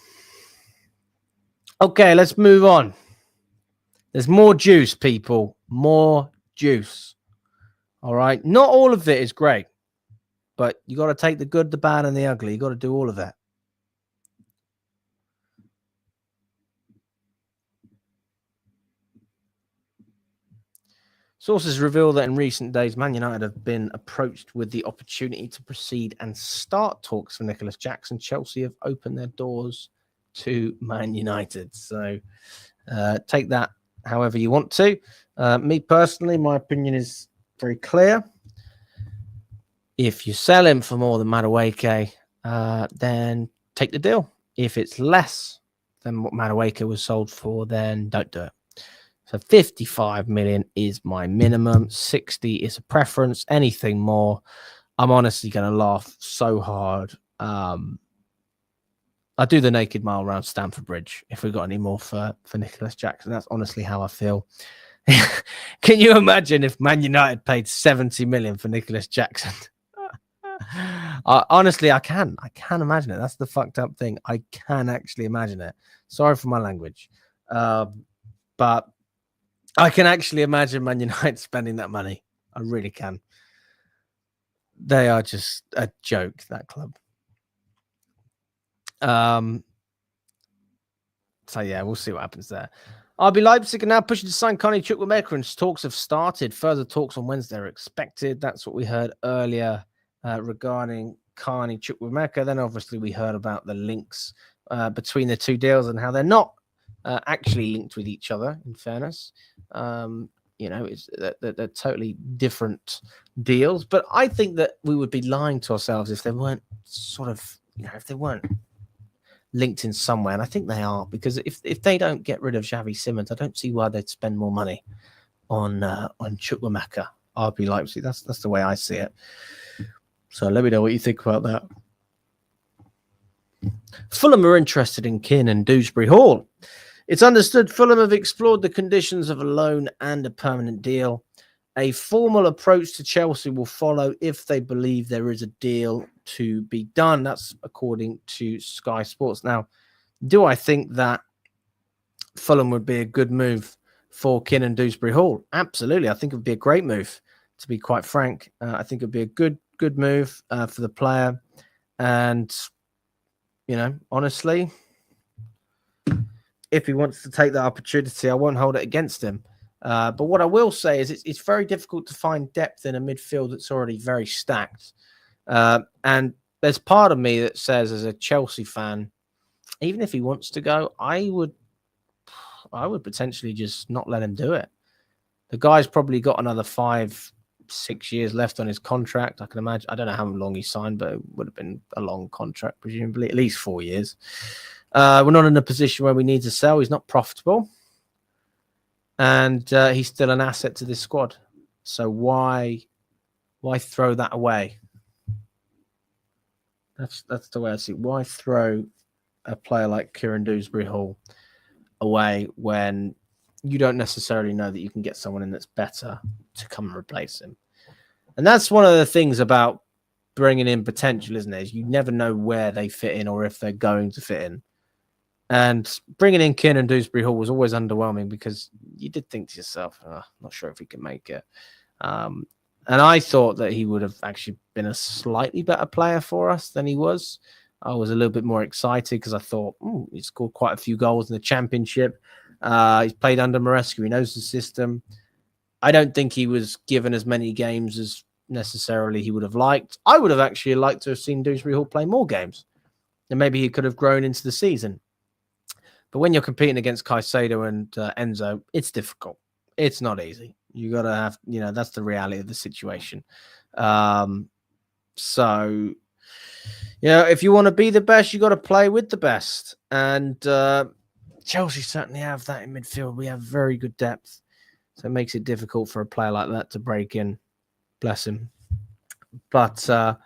Okay, let's move on. There's more juice, people. More juice. All right. Not all of it is great, but you got to take the good, the bad, and the ugly. You got to do all of that. Sources reveal that in recent days, Man United have been approached with the opportunity to proceed and start talks for Nicholas Jackson. Chelsea have opened their doors to Man United. So take that however you want to. Me personally, my opinion is very clear. If you sell him for more than Madueke, then take the deal. If it's less than what Madueke was sold for, then don't do it. So 55 million is my minimum. 60 is a preference. Anything more, I'm honestly going to laugh so hard. I'd do the naked mile around Stamford Bridge if we got any more for Nicholas Jackson. That's honestly how I feel. Can you imagine if Man United paid 70 million for Nicholas Jackson? Honestly, I can imagine it. That's the fucked up thing. I can actually imagine it. Sorry for my language. But I can actually imagine Man United spending that money. I really can. They are just a joke, that club. So yeah, we'll see what happens there. RB Leipzig are now pushing to sign Carney Chukwuemeka, and talks have started. Further talks on Wednesday are expected. That's what we heard earlier regarding Carney Chukwuemeka. Then obviously we heard about the links between the two deals and how they're not actually linked with each other, in fairness. They're totally different deals. But I think that we would be lying to ourselves if they weren't if they weren't linked in somewhere, and I think they are, because if they don't get rid of Xavi Simons, I don't see why they'd spend more money on Chukwuemeka. RB Leipzig. That's the way I see it. So let me know what you think about that. Fulham are interested in Keane and Dewsbury Hall. It's understood Fulham have explored the conditions of a loan and a permanent deal. A formal approach to Chelsea will follow if they believe there is a deal to be done. That's according to Sky Sports. Now, do I think that Fulham would be a good move for Keane and Dewsbury Hall? Absolutely. I think it would be a great move, to be quite frank. I think it would be a good move for the player. And, honestly, if he wants to take that opportunity, I won't hold it against him. But what I will say is it's very difficult to find depth in a midfield that's already very stacked. And there's part of me that says, as a Chelsea fan, even if he wants to go, I would potentially just not let him do it. The guy's probably got another 5-6 years left on his contract. I can imagine. I don't know how long he signed, but it would have been a long contract, presumably, at least 4 years. We're not in a position where we need to sell. He's not profitable. And he's still an asset to this squad. So why throw that away? That's the way I see it. Why throw a player like Kieran Dewsbury Hall away when you don't necessarily know that you can get someone in that's better to come and replace him? And that's one of the things about bringing in potential, isn't it? Is you never know where they fit in or if they're going to fit in. And bringing in Kieran Dewsbury Hall was always underwhelming because you did think to yourself, not sure if he can make it. And I thought that he would have actually been a slightly better player for us than he was. I was a little bit more excited because I thought, he scored quite a few goals in the Championship. He's played under Maresca. He knows the system. I don't think he was given as many games as necessarily he would have liked. I would have actually liked to have seen Dewsbury Hall play more games. And maybe he could have grown into the season. But when you're competing against Caicedo and Enzo, it's difficult. It's not easy. You got to have, that's the reality of the situation. So, if you want to be the best, you got to play with the best. And Chelsea certainly have that in midfield. We have very good depth. So it makes it difficult for a player like that to break in. Bless him. But I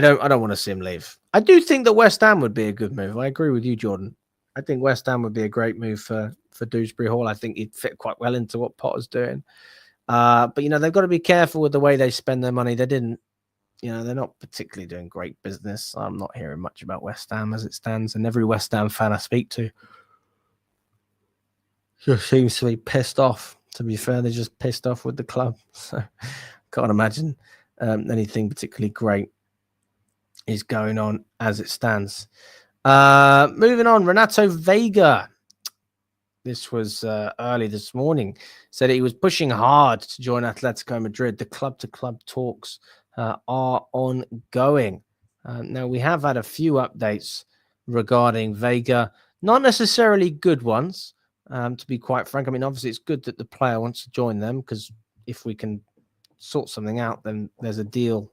don't want to see him leave. I do think that West Ham would be a good move. I agree with you, Jordan. I think West Ham would be a great move for Dewsbury Hall. I think he'd fit quite well into what Potter's doing. But, they've got to be careful with the way they spend their money. They didn't, they're not particularly doing great business. I'm not hearing much about West Ham as it stands. And every West Ham fan I speak to just seems to be pissed off. To be fair, they're just pissed off with the club. So can't imagine anything particularly great is going on as it stands. Moving on, Renato Vega. This was early this morning. Said he was pushing hard to join Atletico Madrid. The club-to-club talks are ongoing. Now, we have had a few updates regarding Vega. Not necessarily good ones, to be quite frank. I mean, obviously, it's good that the player wants to join them because if we can sort something out, then there's a deal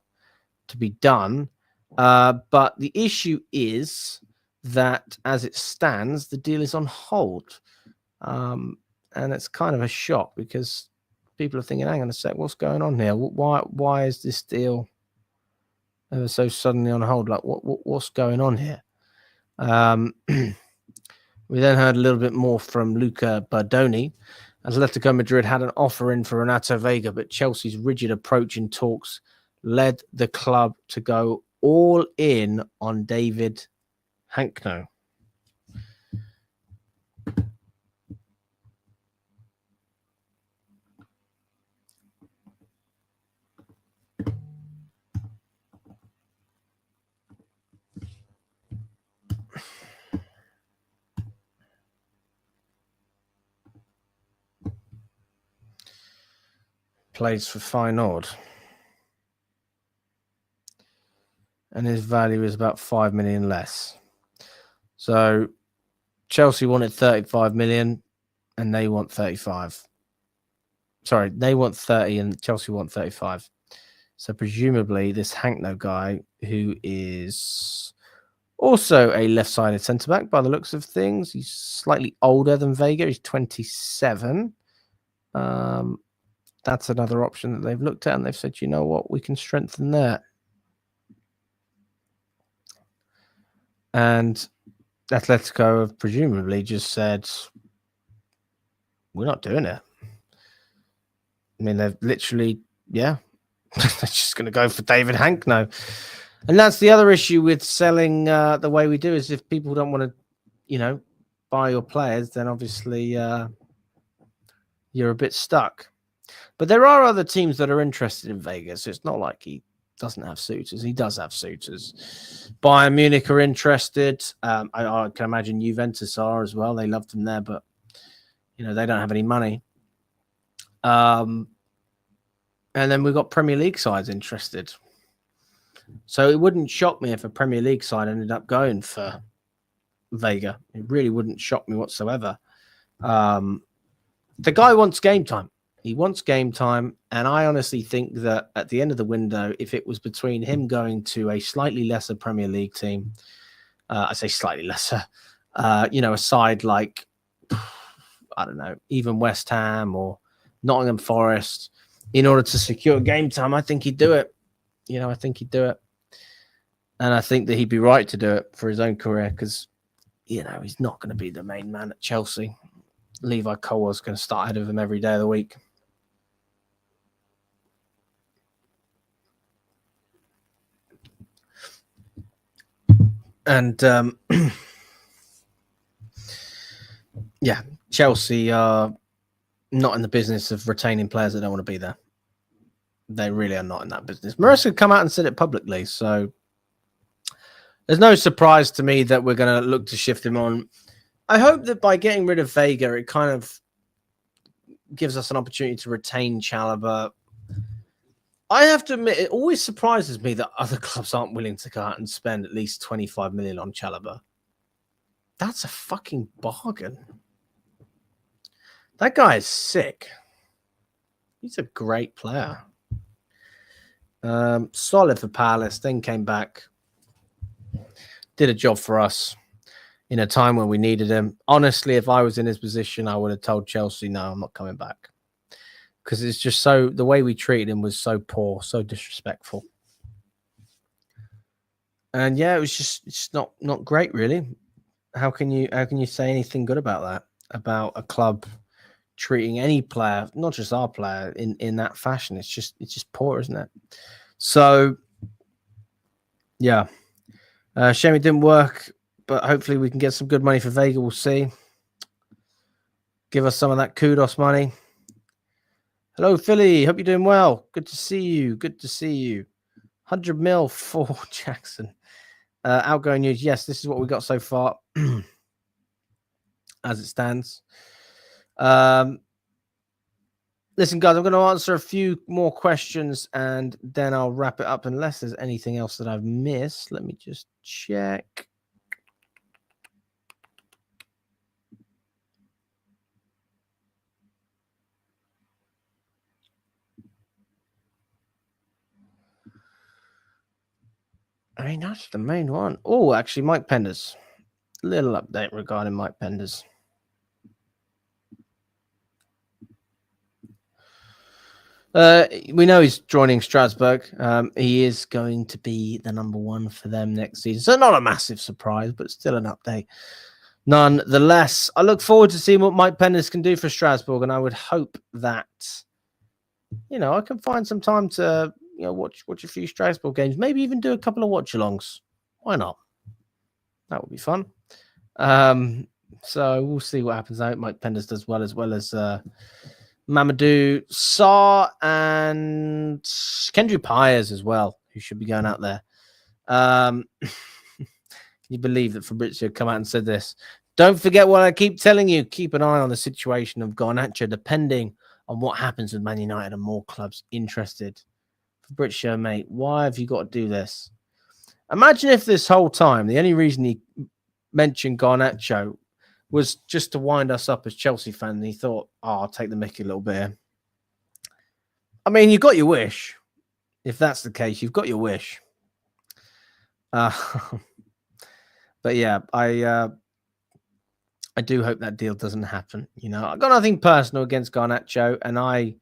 to be done. But the issue is that as it stands, the deal is on hold. And it's kind of a shock because people are thinking, hang on a sec, what's going on here? Why is this deal ever so suddenly on hold? Like, what's going on here? We then heard a little bit more from Luca Bardoni. Atletico Madrid had an offer in for Renato Vega, but Chelsea's rigid approach in talks led the club to go all in on David Hankno. plays for Feyenoord. And his value is about 5 million less. So Chelsea wanted 35 million and they want 35. Sorry, they want 30 and Chelsea want 35. So presumably this Hankno guy, who is also a left-sided centre-back by the looks of things, he's slightly older than Vega. He's 27. That's another option that they've looked at and they've said, you know what, we can strengthen that. And Atletico have presumably just said, we're not doing it. I mean, they've literally, they're just going to go for David Hankno. And that's the other issue with selling the way we do, is if people don't want to, buy your players, then obviously you're a bit stuck. But there are other teams that are interested in Vegas. So it's not like he doesn't have suitors. He does have suitors. Bayern Munich are interested. I can imagine Juventus are as well. They loved him there, but they don't have any money. And then we've got Premier League sides interested. So it wouldn't shock me if a Premier League side ended up going for Vega. It really wouldn't shock me whatsoever. The guy wants game time. He wants game time. And I honestly think that at the end of the window, if it was between him going to a slightly lesser Premier League team, I say slightly lesser, a side like, I don't know, even West Ham or Nottingham Forest, in order to secure game time, I think he'd do it. I think he'd do it. And I think that he'd be right to do it for his own career because, he's not going to be the main man at Chelsea. Levi Colwell's going to start ahead of him every day of the week. And, Chelsea are not in the business of retaining players that don't want to be there. They really are not in that business. Marissa come out and said it publicly, so there's no surprise to me that we're going to look to shift him on. I hope that by getting rid of Vega, it kind of gives us an opportunity to retain Chalobah. I have to admit, it always surprises me that other clubs aren't willing to go out and spend at least 25 million on Chalobah. That's a fucking bargain. That guy is sick. He's a great player. Solid for Palace, then came back, did a job for us in a time when we needed him. Honestly, if I was in his position, I would have told Chelsea, no, I'm not coming back. Because it's just the way we treated him was so poor, so disrespectful. And it was just not great, really. How can you say anything good about that? About a club treating any player, not just our player, in that fashion? It's just poor, isn't it? So, shame it didn't work, but hopefully we can get some good money for Vega. We'll see. Give us some of that kudos money. Hello, Philly. Hope you're doing well. Good to see you. 100 mil for Jackson. Outgoing news. Yes, this is what we got so far as it stands. Listen, guys, I'm going to answer a few more questions and then I'll wrap it up unless there's anything else that I've missed. Let me just check. I mean, that's the main one. Oh, actually, Mike Penders. Little update regarding Mike Penders. We know he's joining Strasbourg. He is going to be the number one for them next season. So not a massive surprise, but still an update. Nonetheless, I look forward to seeing what Mike Penders can do for Strasbourg, and I would hope that, I can find some time to, watch a few Strasbourg games, maybe even do a couple of watch-alongs. Why not? That would be fun. So we'll see what happens. I hope Mike Penders does well as Mamadou Sarr and Kendry Pyers as well, who should be going out there. Can you believe that Fabrizio come out and said this? Don't forget what I keep telling you. Keep an eye on the situation of Garnacho, depending on what happens with Man United and more clubs interested. Fabrizio, mate, why have you got to do this? Imagine if this whole time the only reason he mentioned Garnacho was just to wind us up as Chelsea fans, and he thought, "Oh, I'll take the mickey a little bit." I mean, you got your wish. If that's the case, you've got your wish. But yeah, I do hope that deal doesn't happen. You know, I've got nothing personal against Garnacho, and I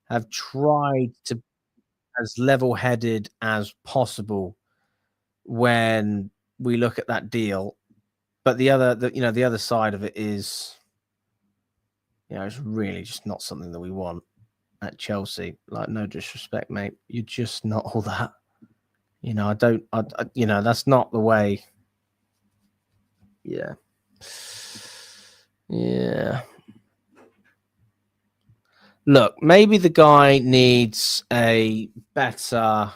have tried to be as level-headed as possible when we look at that deal. But the other side of it is, it's really just not something that we want at Chelsea. Like, no disrespect, mate, you're just not all that. That's not the way. Yeah. Look, maybe the guy needs a better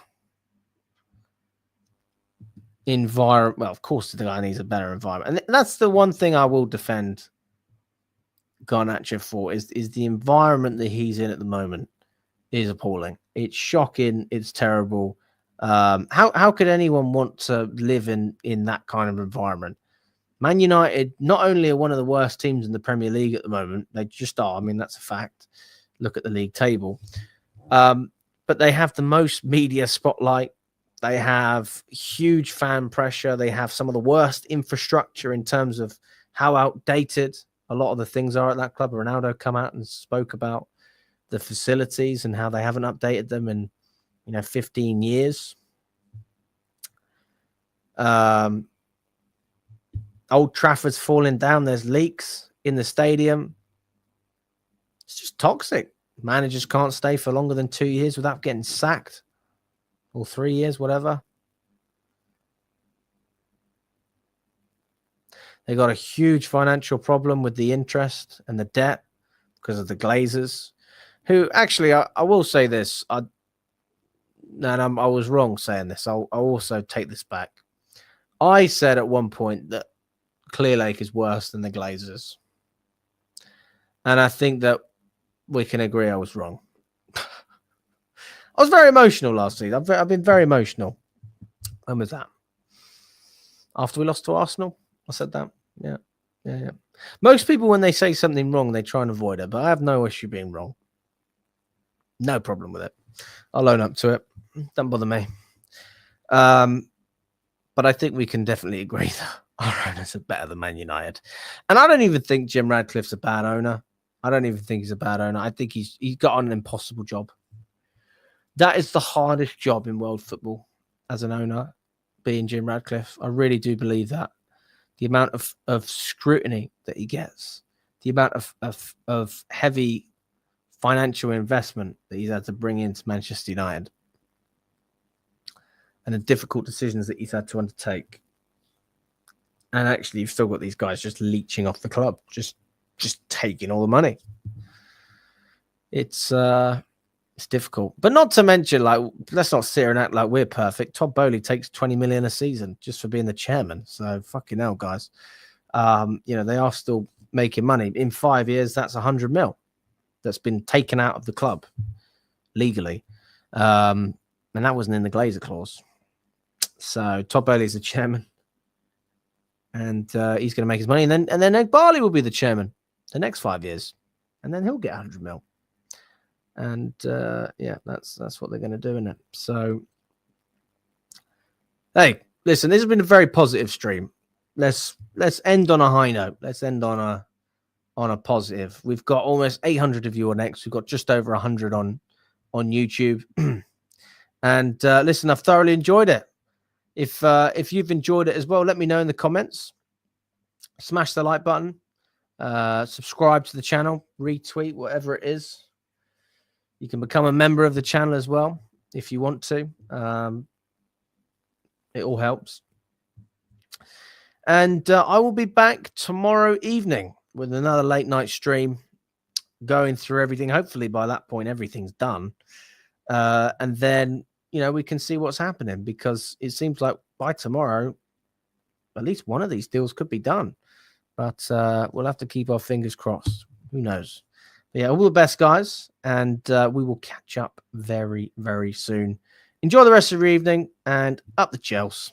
environment. Well, of course, the guy needs a better environment, and that's the one thing I will defend Garnacho for is the environment that he's in at the moment is appalling. It's shocking. It's terrible. How could anyone want to live in that kind of environment? Man United not only are one of the worst teams in the Premier League at the moment, they just are. I mean, that's a fact. Look at the league table. But they have the most media spotlight. They have huge fan pressure. They have some of the worst infrastructure in terms of how outdated a lot of the things are at that club. Ronaldo come out and spoke about the facilities and how they haven't updated them in 15 years. Old Trafford's falling down. There's leaks in the stadium. It's just toxic. Managers can't stay for longer than 2 years without getting sacked, or 3 years, whatever. They got a huge financial problem with the interest and the debt because of the Glazers, who actually, I will say this. I was wrong saying this. I'll also take this back. I said at one point that Clearlake is worse than the Glazers. And I think that we can agree I was wrong. I was very emotional last season. I've been very emotional. When was that? After we lost to Arsenal? I said that. Yeah. Most people, when they say something wrong, they try and avoid it. But I have no issue being wrong. No problem with it. I'll own up to it. Don't bother me. But I think we can definitely agree that our owners are better than Man United. And I don't even think Jim Radcliffe's a bad owner. I don't even think he's a bad owner. I think he's got an impossible job. That is the hardest job in world football as an owner, being Jim Radcliffe. I really do believe that. The amount of scrutiny that he gets, the amount of heavy financial investment that he's had to bring into Manchester United, and the difficult decisions that he's had to undertake. And actually, you've still got these guys just leeching off the club, just taking all the money. It's difficult. But not to mention, like, let's not sit here and act like we're perfect. Todd Boehly takes 20 million a season just for being the chairman. So fucking hell, guys. They are still making money. In 5 years, that's 100 mil that's been taken out of the club legally. And that wasn't in the Glazer clause. So Todd Boehly's the chairman. And he's going to make his money. And then Ed Barley will be the chairman the next 5 years. And then he'll get 100 mil. And that's what they're going to do, isn't it? So, hey, listen, this has been a very positive stream. Let's end on a high note. Let's end on a positive. We've got almost 800 of you on X. We've got just over 100 on YouTube. And listen, I've thoroughly enjoyed it. If you've enjoyed it as well, let me know in the comments. Smash the like button. Subscribe to the channel. Retweet, whatever it is. You can become a member of the channel as well if you want to. It all helps. And I will be back tomorrow evening with another late night stream, going through everything. Hopefully by that point, everything's done. And then, we can see what's happening, because it seems like by tomorrow, at least one of these deals could be done. But we'll have to keep our fingers crossed. Who knows? Yeah, all the best, guys, and we will catch up very, very soon. Enjoy the rest of your evening, and up the Chelsea.